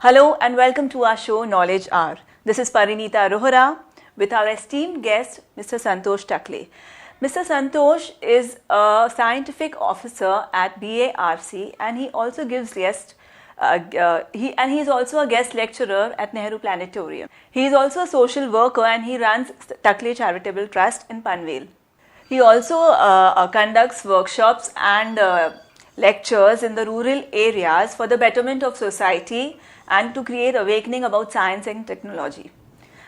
Hello and welcome to our show Knowledge Hour. This is Parinita Rohra with our esteemed guest Mr. Santosh Takale. Mr. Santosh is a scientific officer at BARC and he also gives he is also a guest lecturer at Nehru Planetarium. He is also a social worker and he runs Takale Charitable Trust in Panvel. He also conducts workshops and lectures in the rural areas for the betterment of society and to create awakening about science and technology.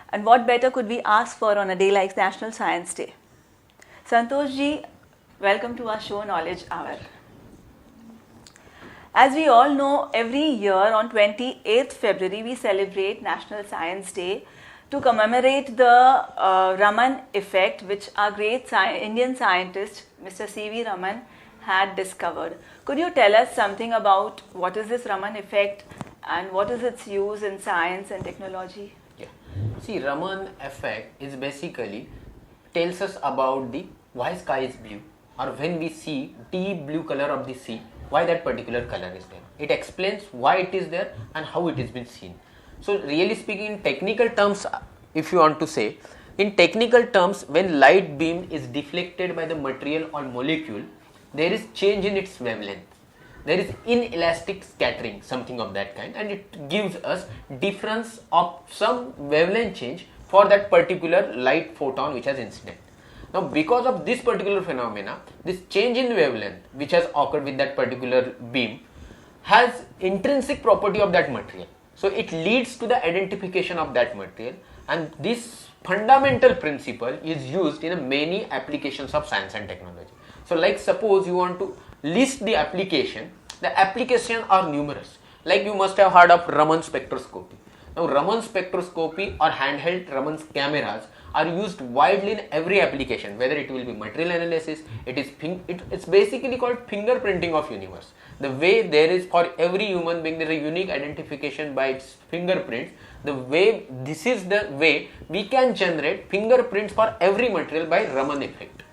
And what better could we ask for on a day like National Science Day? Santosh ji, welcome to our show Knowledge Hour. As we all know, every year on 28th February we celebrate National Science Day to commemorate the Raman effect, which our great Indian scientist Mr. C.V. Raman had discovered. Could you tell us something about what is this Raman effect and what is its use in science and technology? Yeah. See, Raman effect is basically tells us about the why sky is blue, or when we see deep blue color of the sea, why that particular color is there. It explains why it is there and how it has been seen. So really speaking, in technical terms, if you want to say, in technical terms, when light beam is deflected by the material or molecule, there is change in its wavelength. There is inelastic scattering, something of that kind, and it gives us difference of some wavelength change for that particular light photon which has incident. Now, because of this particular phenomena, this change in wavelength which has occurred with that particular beam has intrinsic property of that material. So, it leads to the identification of that material, and this fundamental principle is used in many applications of science and technology. So, like suppose you want to list the applications are numerous. Like you must have heard of Raman spectroscopy. Now, Raman spectroscopy or handheld Raman cameras are used widely in every application, whether it will be material analysis, it's basically called fingerprinting of universe. The way there is for every human being, there is a unique identification by its fingerprints. This is the way we can generate fingerprints for every material by Raman effect.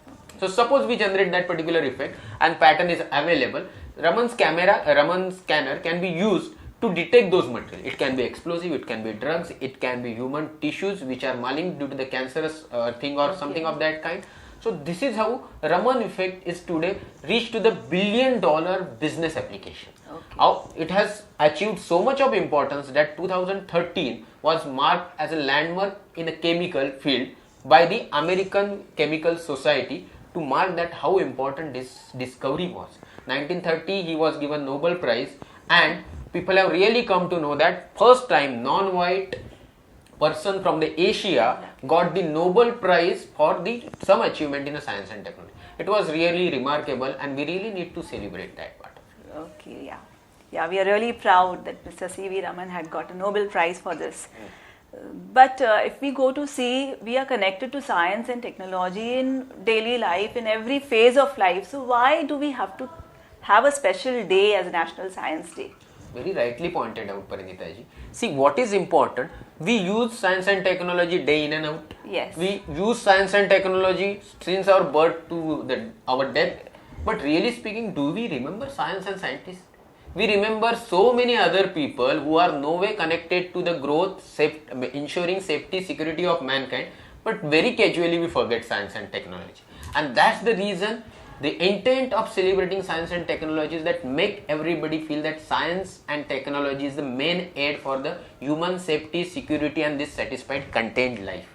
So suppose we generate that particular effect and pattern is available, Raman scanner can be used to detect those materials. It can be explosive, it can be drugs, it can be human tissues which are malignant due to the cancerous thing or something of that kind. So this is how Raman effect is today reached to the billion-dollar business application. How it has achieved so much of importance that 2013 was marked as a landmark in the chemical field by the American Chemical Society to mark that how important this discovery was. 1930 he was given Nobel Prize, and people have really come to know that first time non-white person from the Asia got the Nobel Prize for some achievement in science and technology. It was really remarkable and we really need to celebrate that part. Okay, yeah, we are really proud that Mr. C.V. Raman had got a Nobel Prize for this. But if we go to see, we are connected to science and technology in daily life, in every phase of life. So why do we have to have a special day as National Science Day? Very rightly pointed out, Parinita ji. See, what is important, we use science and technology day in and out. Yes. We use science and technology since our birth to our death. But really speaking, do we remember science and scientists? We remember so many other people who are no way connected to the growth, ensuring safety, security of mankind, but very casually we forget science and technology. And that's the reason the intent of celebrating science and technology is that make everybody feel that science and technology is the main aid for the human safety, security and this satisfied contained life.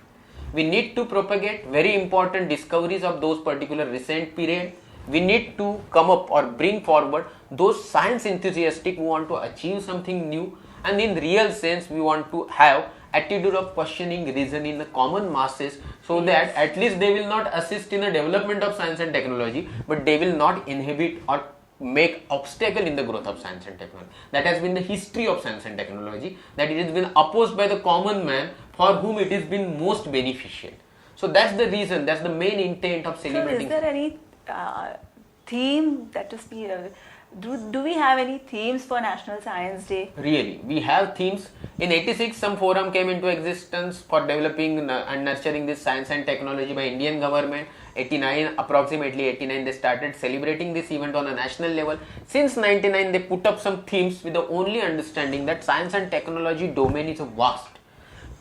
We need to propagate very important discoveries of those particular recent period. We need to come up or bring forward those science enthusiastic who want to achieve something new, and in real sense we want to have attitude of questioning reason in the common masses, so that at least they will not assist in the development of science and technology, but they will not inhibit or make obstacle in the growth of science and technology. That has been the history of science and technology, that it has been opposed by the common man for whom it has been most beneficial. So that's the reason, that's the main intent of celebrating. So is there any theme that is Do we have any themes for National Science Day? Really, we have themes. In 86, some forum came into existence for developing and nurturing this science and technology by Indian government. 89, approximately 89, they started celebrating this event on a national level. Since 99, they put up some themes with the only understanding that science and technology domain is vast.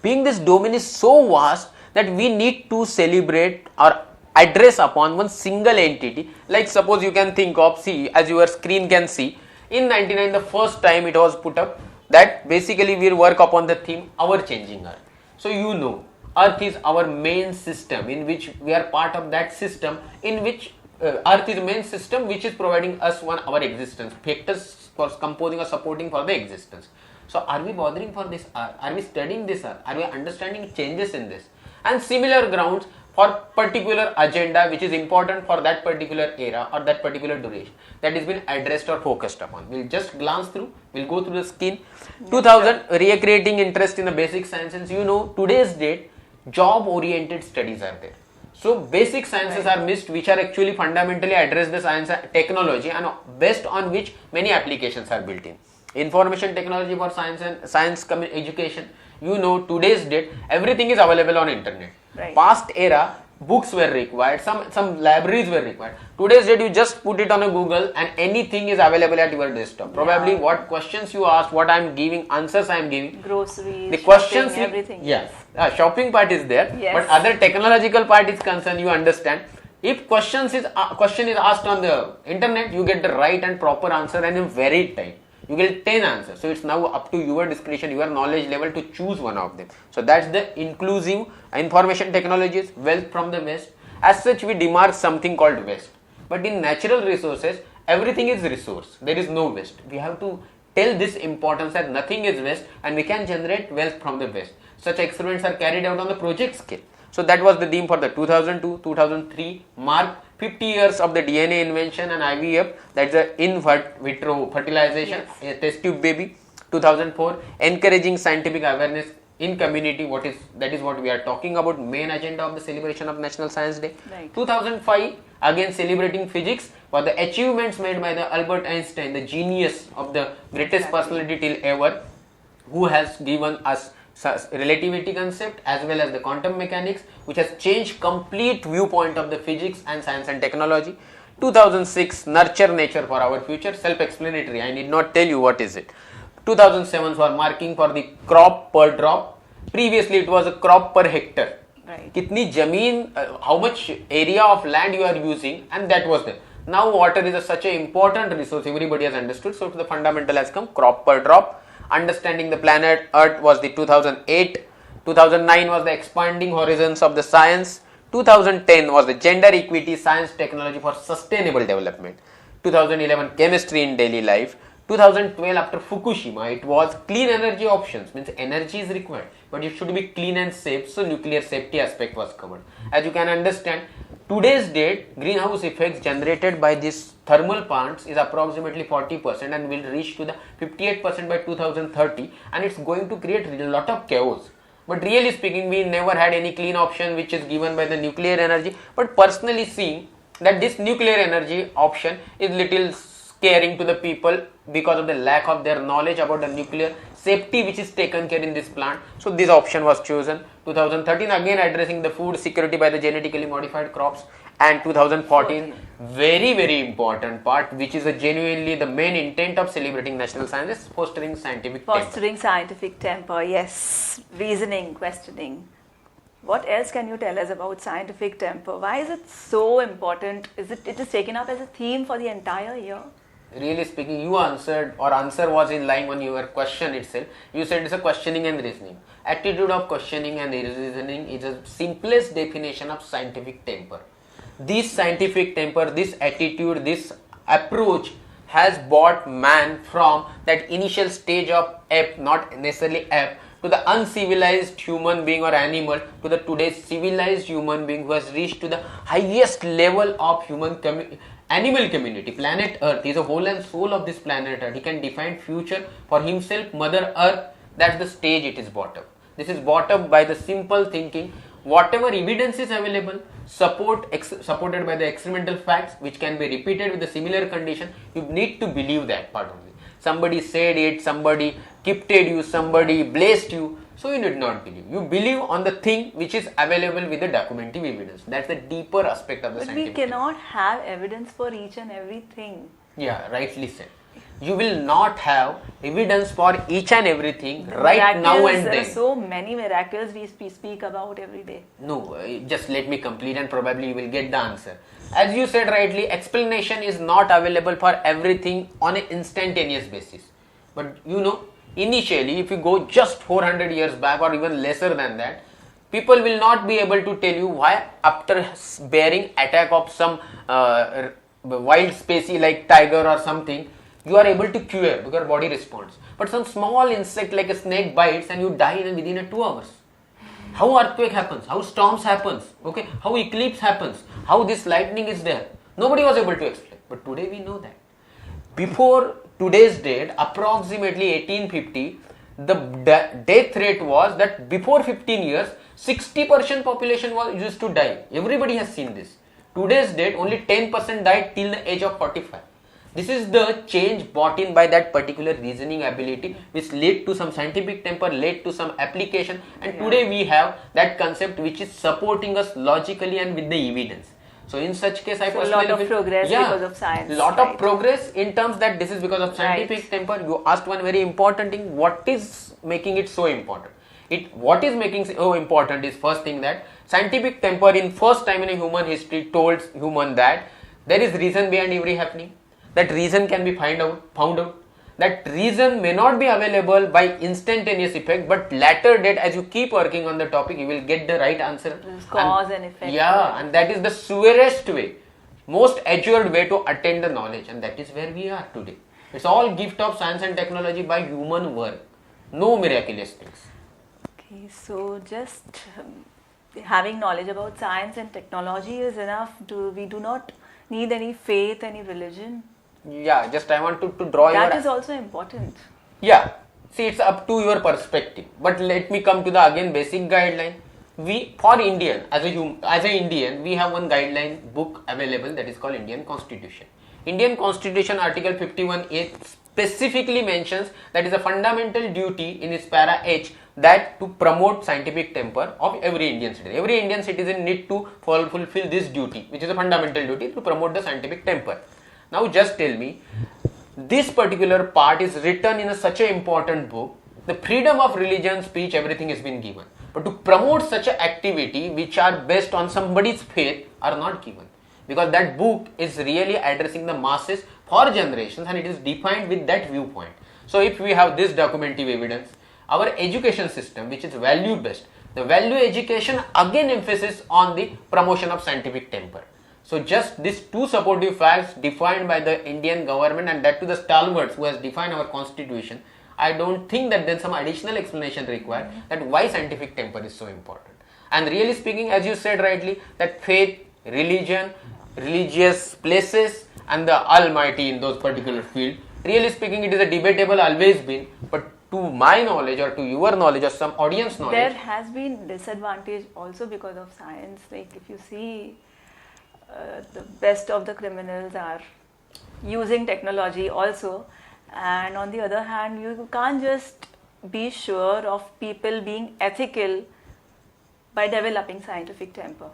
Being this domain is so vast that we need to celebrate or address upon one single entity. Like suppose you can think of, see, as your screen can see, in 99 the first time it was put up that basically we will work upon the theme our changing earth. So you know, earth is our main system in which we are part of that system, in which earth is main system which is providing us our existence, factors for composing or supporting for the existence. So are we bothering for this earth? Are we studying this earth? Are we understanding changes in this? And similar grounds for particular agenda which is important for that particular era or that particular duration that has been addressed or focused upon. We'll just glance through, we'll go through the skin. 2000, recreating interest in the basic sciences. You know, today's date, job oriented studies are there. So basic sciences are missed, which are actually fundamentally address the science and technology and based on which many applications are built in. Information technology for science and science education. You know, today's date, everything is available on internet. Right. Past era, books were required, some libraries were required. Today's date, you just put it on a Google and anything is available at your desktop. Probably what questions you ask, what I am giving, answers I am giving. Groceries, the questions, shopping, everything. Yes. Shopping part is there, yes. But other technological part is concerned, you understand. If question is asked on the internet, you get the right and proper answer and in very time. You get 10 answers. So it's now up to your discretion, your knowledge level to choose one of them. So that's the inclusive information technologies, wealth from the West. As such, we demark something called West. But in natural resources, everything is resource. There is no West. We have to tell this importance that nothing is West and we can generate wealth from the West. Such experiments are carried out on the project scale. So that was the theme for the 2002-2003 mark 50 years of the DNA invention and IVF, that's the in vitro fertilization, a test tube baby. 2004, encouraging scientific awareness in community, that is what we are talking about, main agenda of the celebration of National Science Day. Right. 2005, again celebrating physics for the achievements made by the Albert Einstein, the genius of the greatest personality till ever, who has given us relativity concept as well as the quantum mechanics, which has changed complete viewpoint of the physics and science and technology. 2006, nurture nature for our future, self-explanatory, I need not tell you what is it. 2007 for marking for the crop per drop. Previously it was a crop per hectare. Right. Kitni zameen, how much area of land you are using, and that was there. Now water is such an important resource, everybody has understood, so the fundamental has come, crop per drop. Understanding the planet Earth was the 2008, 2009 was the expanding horizons of the science, 2010 was the gender equity, science, technology for sustainable development, 2011 chemistry in daily life, 2012 after Fukushima it was clean energy options, means energy is required but it should be clean and safe, so nuclear safety aspect was covered. As you can understand, today's date, greenhouse effects generated by these thermal plants is approximately 40% and will reach to the 58% by 2030 and it's going to create a lot of chaos. But really speaking, we never had any clean option which is given by the nuclear energy, but personally seeing that this nuclear energy option is little scaring to the people because of the lack of their knowledge about the nuclear safety which is taken care in this plant. So this option was chosen. 2013 again addressing the food security by the genetically modified crops, and 2014 very important part which is genuinely the main intent of celebrating national science is fostering scientific temper. Scientific temper, yes, reasoning, questioning. What else can you tell us about scientific temper? Why is it so important? It is taken up as a theme for the entire year? Really speaking, you answered, or answer was in line on your question itself. You said it's a questioning and reasoning. Attitude of questioning and reasoning is the simplest definition of scientific temper. This scientific temper, this attitude, this approach has brought man from that initial stage of ape, not necessarily ape, to the uncivilized human being or animal, to the today's civilized human being who has reached to the highest level of animal community. Planet Earth is a whole and soul of this planet Earth. He can define future for himself, Mother Earth. That's the stage it is brought up. This is brought up by the simple thinking. whatever evidence is available, supported by the experimental facts, which can be repeated with a similar condition, you need to believe that part only. Somebody said it, somebody gifted you, somebody blessed you, so you need not believe. You believe on the thing which is available with the documentive evidence. That's the deeper aspect of the scientific. But we cannot have evidence for each and everything. Yeah, rightly said. You will not have evidence for each and everything right now and then. There are so many miracles we speak about every day. No, just let me complete and probably you will get the answer. As you said rightly, explanation is not available for everything on an instantaneous basis. But you know, initially if you go just 400 years back or even lesser than that, people will not be able to tell you why after bearing attack of some wild species like tiger or something, you are able to cure because your body responds. But some small insect like a snake bites and you die within 2 hours. How earthquake happens, how storms happens, okay, how eclipse happens, how this lightning is there. Nobody was able to explain. But today we know that. Before today's date, approximately 1850, the death rate was that before 15 years, 60% population was used to die. Everybody has seen this. Today's date, only 10% died till the age of 45. This is the change brought in by that particular reasoning ability, which led to some scientific temper, led to some application, and today we have that concept which is supporting us logically and with the evidence. So in such case, I personally a lot of progress because of science. Lot of progress in terms that this is because of scientific temper. You asked one very important thing. What is making it so important? What is making it so important is first thing that scientific temper in first time in a human history told human that there is reason behind every happening. That reason can be found out. That reason may not be available by instantaneous effect, but later date as you keep working on the topic, you will get the right answer. Cause and effect. Yeah, and that is the surest way, most assured way to attain the knowledge, and that is where we are today. It's all gift of science and technology by human work. No miraculous things. Okay, so just having knowledge about science and technology is enough. We do not need any faith, any religion. Yeah, just I want to draw that is also important. Yeah, see, it's up to your perspective. But let me come to the again basic guideline. For Indian, as an Indian, we have one guideline book available that is called Indian Constitution. Indian Constitution Article 51A specifically mentions that is a fundamental duty in its para H that to promote scientific temper of every Indian citizen. Every Indian citizen need to fulfill this duty, which is a fundamental duty to promote the scientific temper. Now just tell me, this particular part is written in such an important book, the freedom of religion, speech, everything has been given. But to promote such an activity which are based on somebody's faith are not given. Because that book is really addressing the masses for generations and it is defined with that viewpoint. So if we have this documentative evidence, our education system which is value based, the value education again emphasis on the promotion of scientific temper. So just these two supportive facts defined by the Indian government and that to the stalwarts who has defined our constitution, I don't think that then some additional explanation required that why scientific temper is so important. And really speaking, as you said rightly, that faith, religion, religious places and the almighty in those particular field, really speaking it is a debatable always been, but to my knowledge or to your knowledge or some audience knowledge. There has been disadvantage also because of science. Like if you see the best of the criminals are using technology also, and on the other hand you can't just be sure of people being ethical by developing scientific temper.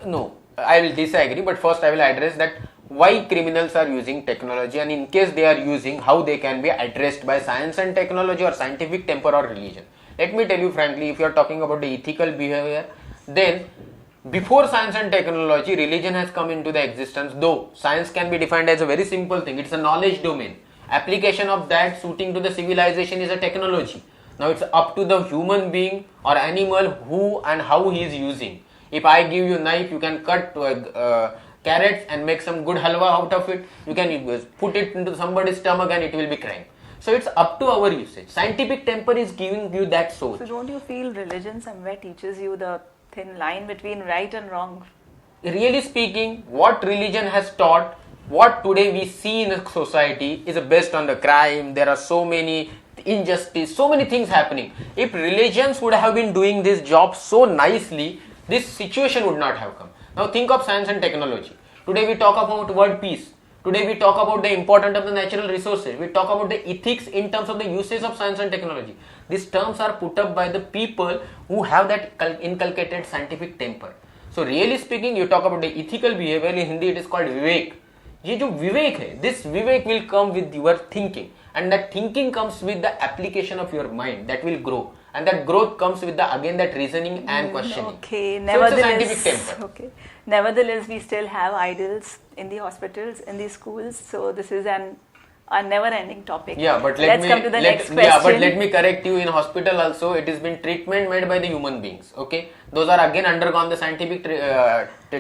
No, I will disagree, but first I will address that why criminals are using technology and in case they are using, how they can be addressed by science and technology or scientific temper or religion. Let me tell you frankly, if you are talking about the ethical behavior, then before science and technology, religion has come into the existence, though science can be defined as a very simple thing. It's a knowledge domain. Application of that suiting to the civilization is a technology. Now it's up to the human being or animal who and how he is using. If I give you a knife, you can cut carrots and make some good halwa out of it. You can put it into somebody's stomach and it will be crying. So it's up to our usage. Scientific temper is giving you that source. So don't you feel religion somewhere teaches you the thin line between right and wrong? Really speaking, what religion has taught, what today we see in a society is based on the crime. There are so many injustice, so many things happening. If religions would have been doing this job so nicely, this situation would not have come. Now think of science and technology. Today we talk about world peace. Today we talk about the importance of the natural resources. We talk about the ethics in terms of the usage of science and technology. These terms are put up by the people who have that inculcated scientific temper. So really speaking, you talk about the ethical behavior, in Hindi it is called Vivek. ये जो विवेक है, this Vivek will come with your thinking, and that thinking comes with the application of your mind that will grow, and that growth comes with the again that reasoning and questioning. Okay, so it's a scientific temper. Okay, nevertheless, we still have idols in the hospitals, in the schools. So this is a never-ending topic. Yeah, but let's come to the next question. Yeah, but let me correct you. In hospital also, it has been treatment made by the human beings. Okay, those are again undergone the scientific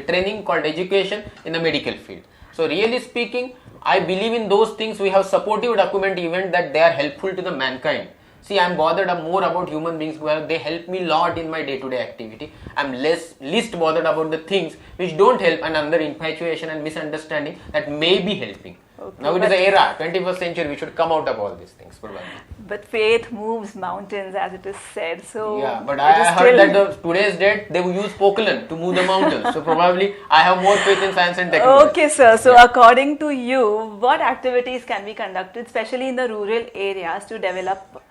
training called education in the medical field. So really speaking, I believe in those things. We have supportive document event that they are helpful to the mankind. See, I am bothered more about human beings where they help me lot in my day-to-day activity. I am least bothered about the things which don't help and under infatuation and misunderstanding that may be helping. Okay, now it is an era, 21st century, we should come out of all these things probably. But faith moves mountains, as it is said. So yeah, but I heard that today's date they will use Pokelan to move the mountains. So probably I have more faith in science and technology. Okay, sir. So according to you, what activities can be conducted, especially in the rural areas, to develop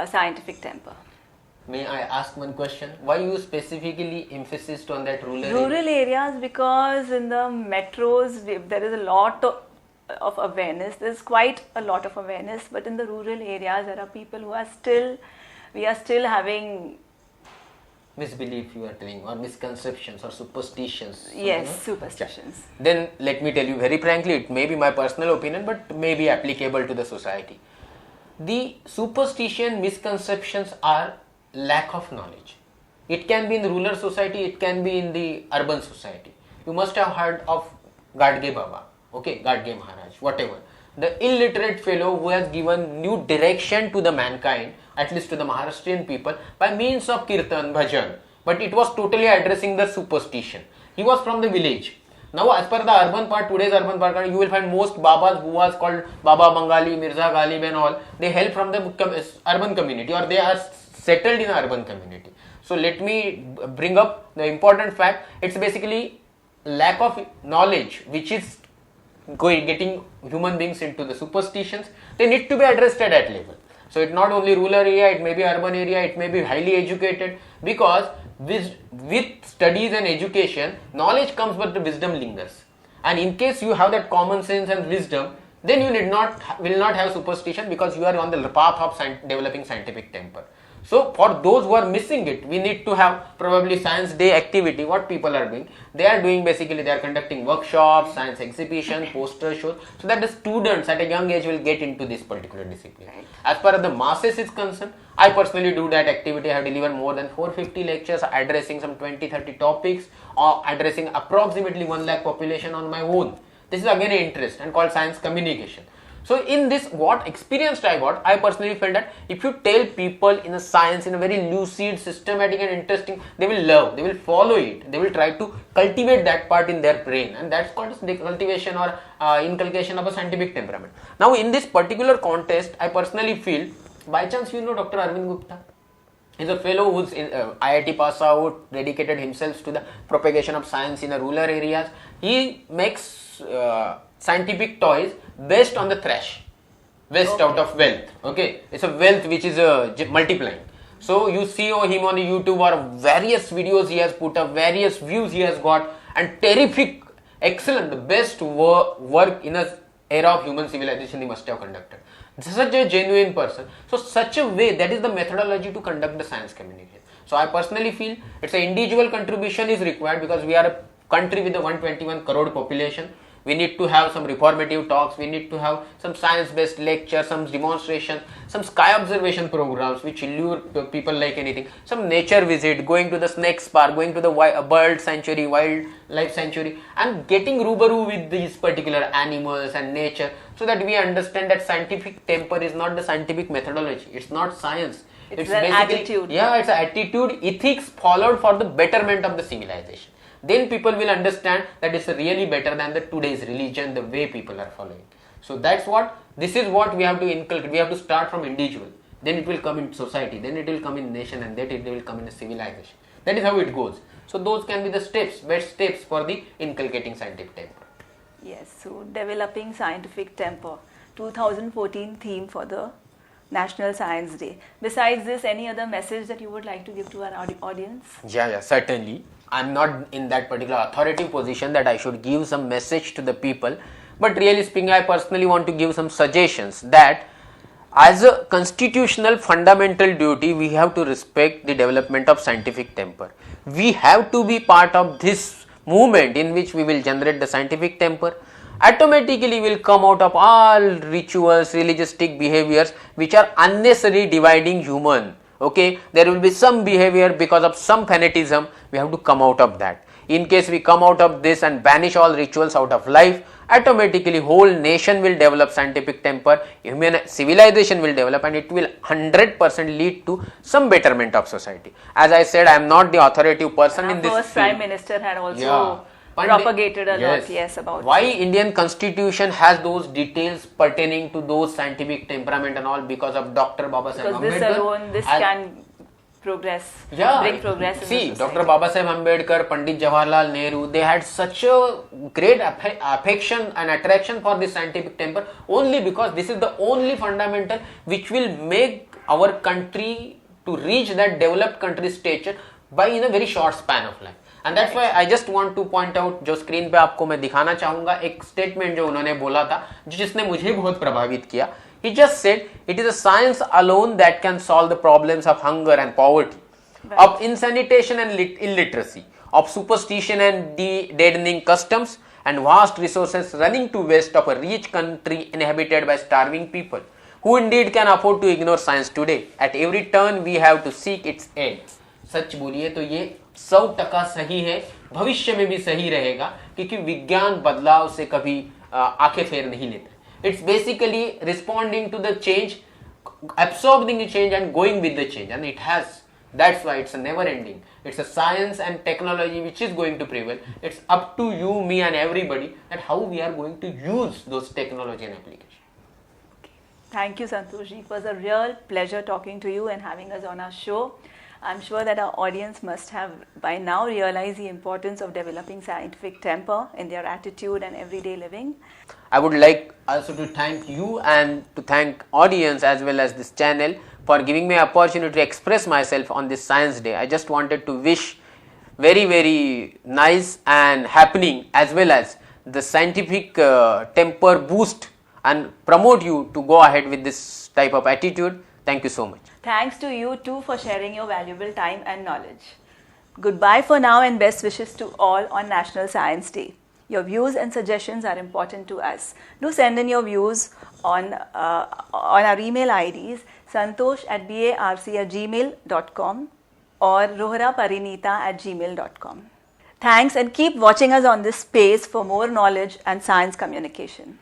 scientific temper? May I ask one question? Why you specifically emphasis on that rural areas? Because in the metros there is a lot of awareness. There's quite a lot of awareness, but in the rural areas there are people who are we are still having misbelief, you are telling, or misconceptions or superstitions. Yes, superstitions. Then let me tell you very frankly, it may be my personal opinion, but may be applicable to the society. The superstition, misconceptions are lack of knowledge. It can be in the rural society, it can be in the urban society. You must have heard of Gadge Baba, okay, Gadge Maharaj, whatever. The illiterate fellow who has given new direction to the mankind, at least to the Maharashtrian people, by means of kirtan, bhajan. But it was totally addressing the superstition. He was from the village. Now, as per the urban part, today's urban part, you will find most Babas who was called Baba Bengali, Mirza Ghalib and all. They hail from the urban community, or they are settled in the urban community. So, let me bring up the important fact. It's basically lack of knowledge which is getting human beings into the superstitions. They need to be addressed at that level. So, it's not only rural area, it may be urban area, it may be highly educated, because with studies and education, knowledge comes but the wisdom lingers. And in case you have that common sense and wisdom, then you will not have superstition, because you are on the path of developing scientific temper. So for those who are missing it, we need to have probably science day activity. What people are doing? They are doing basically, they are conducting workshops, science exhibition, poster shows, so that the students at a young age will get into this particular discipline. As far as the masses is concerned, I personally do that activity. I have delivered more than 450 lectures addressing some 20-30 topics, or addressing approximately 1 lakh population on my own. This is again an interest and called science communication. So in this, what experience I got, I personally felt that if you tell people in a science in a very lucid, systematic and interesting, they will love, they will follow it, they will try to cultivate that part in their brain, and that's called the cultivation or inculcation of a scientific temperament. Now in this particular contest, I personally feel, by chance you know Dr. Arvind Gupta? He's a fellow who's in IIT pass out, dedicated himself to the propagation of science in the rural areas. He makes scientific toys based on the thresh, waste out of wealth. Okay, it's a wealth which is multiplying. So you see him on YouTube or various videos he has put up, various views he has got, and terrific, excellent, the best work in a era of human civilization he must have conducted. Such a genuine person. So such a way, that is the methodology to conduct the science communication. So I personally feel it's an individual contribution is required, because we are a country with a 121 crore population. We need to have some reformative talks, we need to have some science-based lectures, some demonstrations, some sky observation programs which lure people like anything, some nature visit, going to the snake park, going to the bird sanctuary, wildlife sanctuary, and getting rubaru with these particular animals and nature, so that we understand that scientific temper is not the scientific methodology, it's not science. It's an attitude. Yeah, it's an attitude, ethics followed for the betterment of the civilization. Then people will understand that it's really better than the today's religion, the way people are following. So that's what, this is what we have to inculcate. We have to start from individual. then it will come in society, then it will come in nation, and then it will come in a civilization. That is how it goes. So those can be the steps, best steps for the inculcating scientific temper. Yes, so developing scientific temper, 2014 theme for the National Science Day. Besides this, any other message that you would like to give to our audience? Yeah, certainly. I'm not in that particular authoritative position that I should give some message to the people, but really speaking, I personally want to give some suggestions that as a constitutional fundamental duty, we have to respect the development of scientific temper. We have to be part of this movement in which we will generate the scientific temper. Automatically will come out of all rituals, religioustic behaviors which are unnecessary dividing human. Okay, there will be some behavior because of some fanaticism, we have to come out of that. In case we come out of this and banish all rituals out of life, automatically whole nation will develop scientific temper, human civilization will develop, and it will 100% lead to some betterment of society. As I said, I am not the authoritative person in this field. First Prime Minister had also propagated a lot, yes, about why Indian constitution has those details pertaining to those scientific temperament and all, because of Dr. Babasaheb Ambedkar. Because this alone, this can progress, bring progress in see, the society. Dr. Babasaheb Ambedkar, Pandit Jawaharlal Nehru, they had such a great affection and attraction for this scientific temper, only because this is the only fundamental which will make our country to reach that developed country stature by in a very short span of life. And that's why I just want to point out, जो screen पे आपको मैं दिखाना चाहूंगा, एक statement जो उन्होंने बोला था, जिसने मुझे बहुत प्रभावित किया. He just said, it is a science alone that can solve the problems of hunger and poverty, of insanitation and illiteracy, of superstition and deadening customs, and vast resources running to waste of a rich country inhabited by starving people, who indeed can afford to ignore science today. At every turn we have to seek its aid. सच बोलिए तो ये 100% सही है, भविष्य में भी सही रहेगा, क्योंकि विज्ञान बदलाव से कभी आंखें फेर नहीं लेता. It's basically responding to the change, absorbing the change and going with the change, and it has. That's why it's a never ending. It's a science and technology which is going to prevail. It's up to you, me and everybody that how we are going to use those technology and application. Thank you, Santosh. It was a real pleasure talking to you and having us on our show. I'm sure that our audience must have by now realized the importance of developing scientific temper in their attitude and everyday living. I would like also to thank you and to thank audience as well as this channel for giving me an opportunity to express myself on this Science Day. I just wanted to wish very nice and happening as well as the scientific temper boost and promote you to go ahead with this type of attitude. Thank you so much. Thanks to you too for sharing your valuable time and knowledge. Goodbye for now and best wishes to all on National Science Day. Your views and suggestions are important to us. Do send in your views on our email IDs santosh@barc@gmail.com or rohraparinita@gmail.com. Thanks and keep watching us on this space for more knowledge and science communication.